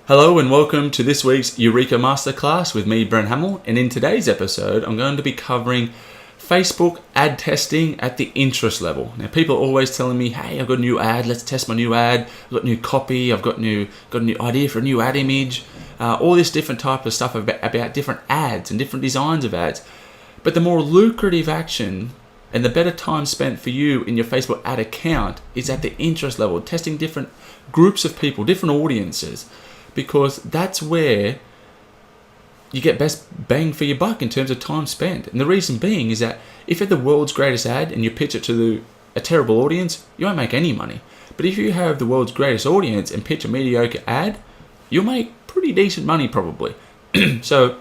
Hello and welcome to this week's Eureka Masterclass with me, Bren Hammel. And in today's episode, I'm going to be covering Facebook ad testing at the interest level. Now, people are always telling me, hey, I've got a new ad, let's test my new ad. I've got new copy, I've got a new idea for a new ad image. All this different type of stuff about different ads and different designs of ads. But the more lucrative action and the better time spent for you in your Facebook ad account is at the interest level, testing different groups of people, different audiences. Because that's where you get best bang for your buck in terms of time spent. And the reason being is that if you're the world's greatest ad and you pitch it to a terrible audience, you won't make any money. But if you have the world's greatest audience and pitch a mediocre ad, you'll make pretty decent money probably. So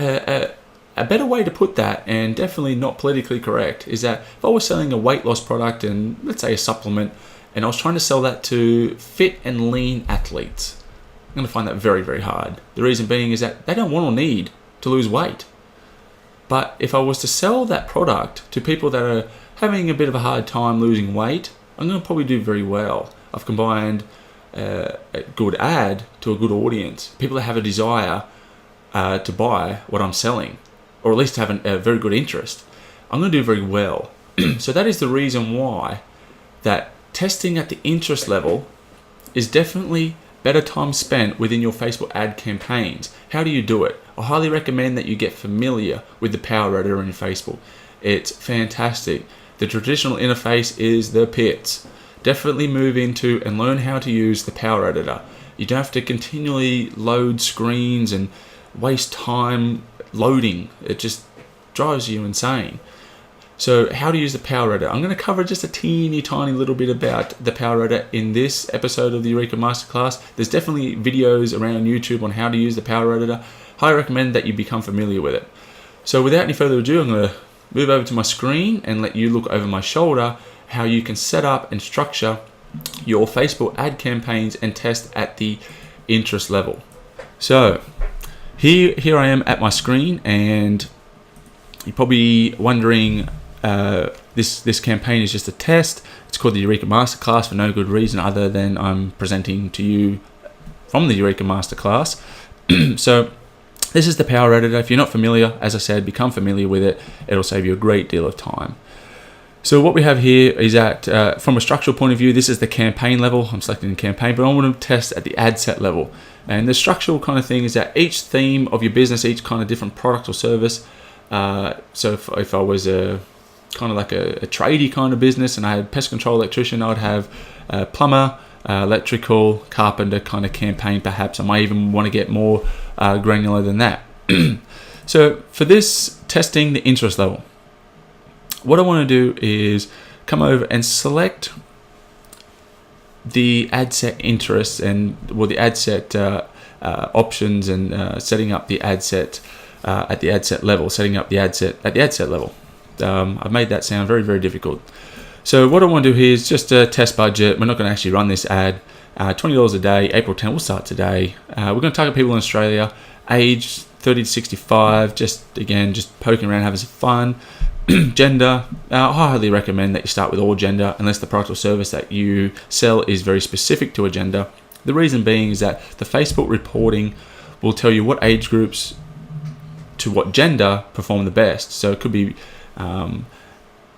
a better way to put that, and definitely not politically correct, is that if I was selling a weight loss product and let's say a supplement, and I was trying to sell that to fit and lean athletes, I'm going to find that very, very hard. The reason being is that they don't want or need to lose weight. But if I was to sell that product to people that are having a bit of a hard time losing weight, I'm going to probably do very well. I've combined a good ad to a good audience. People that have a desire to buy what I'm selling, or at least have a very good interest. I'm going to do very well. So that is the reason why that testing at the interest level is definitely better time spent within your Facebook ad campaigns. How do you do it? I highly recommend that you get familiar with the Power Editor in Facebook. It's fantastic. The traditional interface is the pits. Definitely move into and learn how to use the Power Editor. You don't have to continually load screens and waste time loading. It just drives you insane. So how to use the Power Editor. I'm going to cover just a teeny tiny little bit about the Power Editor in this episode of the Eureka Masterclass. There's definitely videos around YouTube on how to use the Power Editor. Highly recommend that you become familiar with it. So without any further ado, I'm going to move over to my screen and let you look over my shoulder how you can set up and structure your Facebook ad campaigns and test at the interest level. So here I am at my screen, and you're probably wondering, this campaign is just a test. It's called the Eureka Masterclass for no good reason other than I'm presenting to you from the Eureka Masterclass. So this is the Power Editor. If you're not familiar, as I said, become familiar with it. It'll save you a great deal of time. So what we have here is that from a structural point of view, this is the campaign level. I'm selecting the campaign, but I want to test at the ad set level. And the structural kind of thing is that each theme of your business, each kind of different product or service. So if I was a kind of like a tradie kind of business and I had pest control electrician, I would have a plumber, electrical, carpenter kind of campaign perhaps. I might even want to get more granular than that. So for this, testing the interest level, what I want to do is come over and select the ad set interests and the ad set options and setting up the ad set at the ad set level, setting up the ad set at the ad set level. I've made that sound very, very difficult. So what I want to do here is just a test budget. We're not going to actually run this ad. $20 a day, April 10, we'll start today. We're going to target people in Australia, age 30 to 65, just poking around, having some fun. Gender, I highly recommend that you start with all gender unless the product or service that you sell is very specific to a gender. The reason being is that the Facebook reporting will tell you what age groups to what gender perform the best. So it could be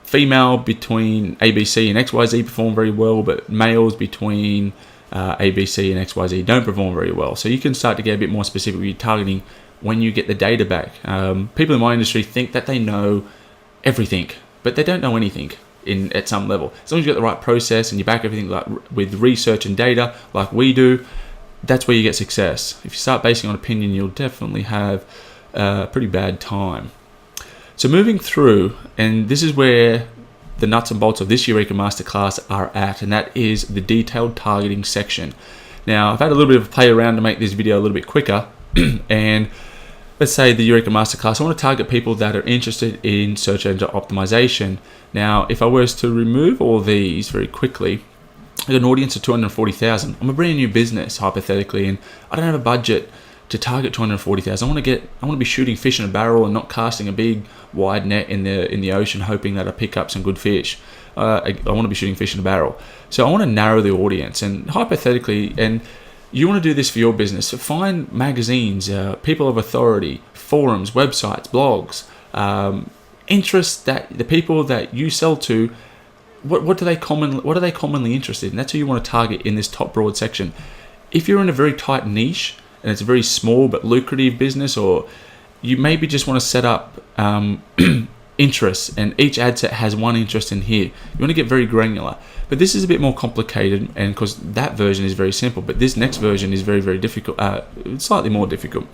female between ABC and XYZ perform very well, but males between ABC and XYZ don't perform very well. So you can start to get a bit more specific with your targeting when you get the data back. People in my industry think that they know everything, but they don't know anything at some level. As long as you get the right process and you back everything with research and data like we do, that's where you get success. If you start basing on opinion, you'll definitely have a pretty bad time. So moving through, and this is where the nuts and bolts of this Eureka Masterclass are at, and that is the detailed targeting section. Now, I've had a little bit of a play around to make this video a little bit quicker, and let's say the Eureka Masterclass, I want to target people that are interested in search engine optimization. Now, if I was to remove all these very quickly, I got an audience of 240,000. I'm a brand new business, hypothetically, and I don't have a budget to target 240,000. I want to be shooting fish in a barrel and not casting a big wide net in the ocean, hoping that I pick up some good fish. I want to be shooting fish in a barrel. So I want to narrow the audience, and hypothetically, and you want to do this for your business. So find magazines, people of authority, forums, websites, blogs, interests that the people that you sell to. What are they commonly interested in? That's who you want to target in this top broad section. If you're in a very tight niche and it's a very small but lucrative business, or you maybe just want to set up interests, and each ad set has one interest in here. You want to get very granular. But this is a bit more complicated, and because that version is very simple, but this next version is very, very difficult, slightly more difficult.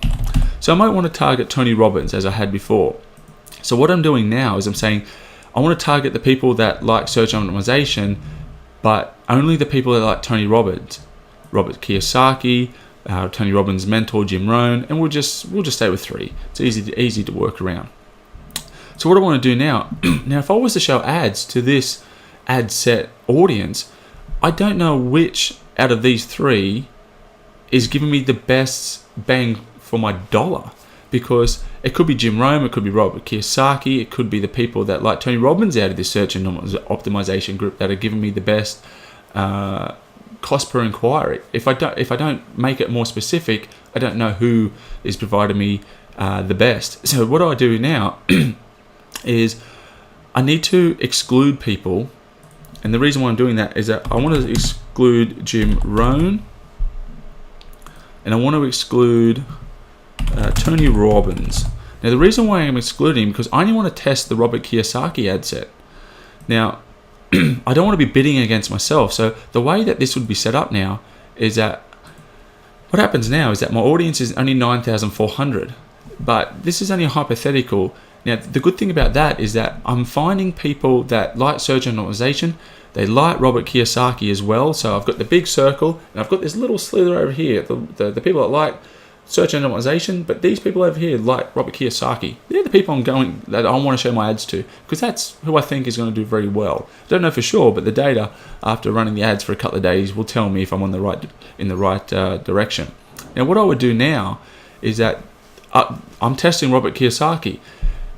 So I might want to target Tony Robbins as I had before. So what I'm doing now is I'm saying I want to target the people that like search optimization, but only the people that like Tony Robbins, Robert Kiyosaki, Tony Robbins' mentor Jim Rohn, and we'll just stay with 3. It's easy to work around. So what I want to do now, if I was to show ads to this ad set audience, I don't know which out of these 3 is giving me the best bang for my dollar, because it could be Jim Rohn, it could be Robert Kiyosaki, it could be the people that like Tony Robbins out of this search and optimization group that are giving me the best cost per inquiry. If I don't make it more specific, I don't know who is providing me the best. So what I do now is I need to exclude people, and the reason why I'm doing that is that I want to exclude Jim Rohn, and I want to exclude Tony Robbins. Now the reason why I'm excluding him, because I only want to test the Robert Kiyosaki ad set. Now I don't want to be bidding against myself, so the way that this would be set up now is that what happens now is that my audience is only 9,400, but this is only a hypothetical. Now, the good thing about that is that I'm finding people that like search and optimization, they like Robert Kiyosaki as well. So I've got the big circle, and I've got this little slither over here, the people that like search and optimization, but these people over here like Robert Kiyosaki. They're the people that I want to show my ads to, because that's who I think is going to do very well. I don't know for sure, but the data after running the ads for a couple of days will tell me if I'm in the right direction. Now, what I would do now is that I'm testing Robert Kiyosaki.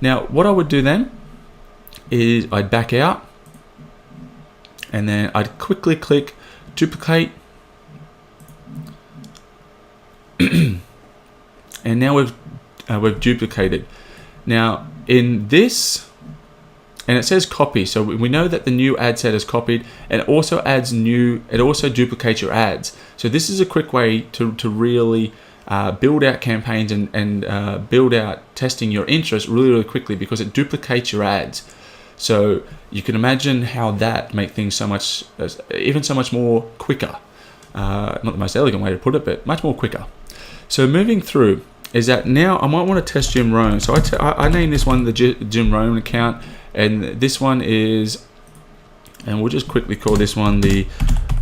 Now, what I would do then is I'd back out, and then I'd quickly click duplicate, and now we've duplicated. Now in this, and it says copy, so we know that the new ad set is copied, and it also duplicates your ads. So this is a quick way to really build out campaigns and build out testing your interest really quickly, because it duplicates your ads. So you can imagine how that make things so much more quicker. Not the most elegant way to put it, but much more quicker. So moving through is that now I might want to test Jim Rohn. So I name this one the Jim Rohn account, and this one is, and we'll just quickly call this one the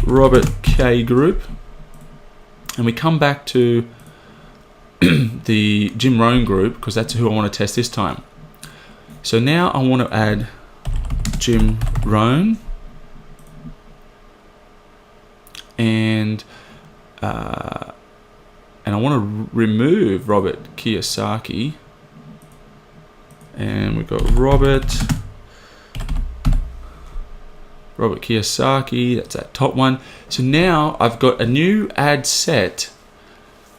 Robert K group. And we come back to the Jim Rohn group, because that's who I want to test this time. So now I want to add Jim Rohn, and I want to remove Robert Kiyosaki, and we've got Robert Kiyosaki, that's that top one. So now I've got a new ad set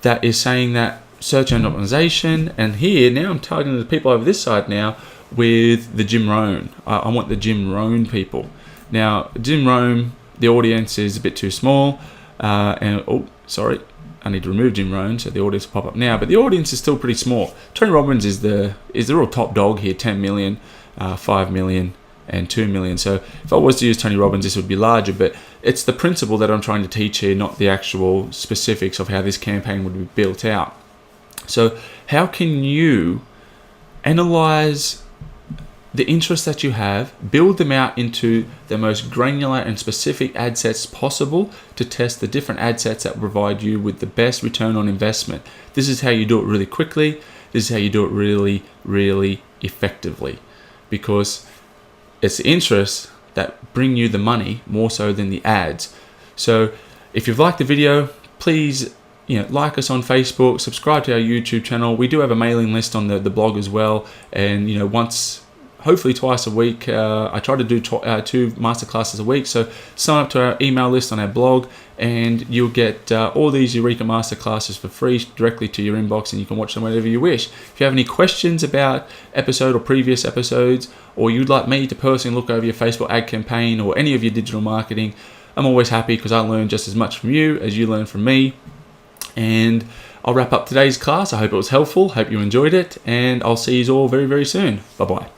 that is saying that search and optimization, and here now I'm targeting the people over this side now with the Jim Rohn. I want the Jim Rohn people. Now Jim Rohn, the audience is a bit too small, I need to remove Jim Rohn so the audience will pop up now, but the audience is still pretty small. Tony Robbins is the real top dog here, 10 million, 5 million, and 2 million. So if I was to use Tony Robbins, this would be larger, but it's the principle that I'm trying to teach here, not the actual specifics of how this campaign would be built out. So how can you analyze the interests that you have, build them out into the most granular and specific ad sets possible to test the different ad sets that provide you with the best return on investment? This is how you do it really quickly. This is how you do it really, really effectively, because it's the interests that bring you the money more so than the ads. So if you've liked the video, please like us on Facebook, subscribe to our YouTube channel. We do have a mailing list on the blog as well, and once hopefully twice a week. I try to do 2 masterclasses a week. So sign up to our email list on our blog, and you'll get all these Eureka masterclasses for free directly to your inbox, and you can watch them whenever you wish. If you have any questions about episode or previous episodes, or you'd like me to personally look over your Facebook ad campaign or any of your digital marketing, I'm always happy, because I learn just as much from you as you learn from me. And I'll wrap up today's class. I hope it was helpful. Hope you enjoyed it, and I'll see you all very, very soon. Bye-bye.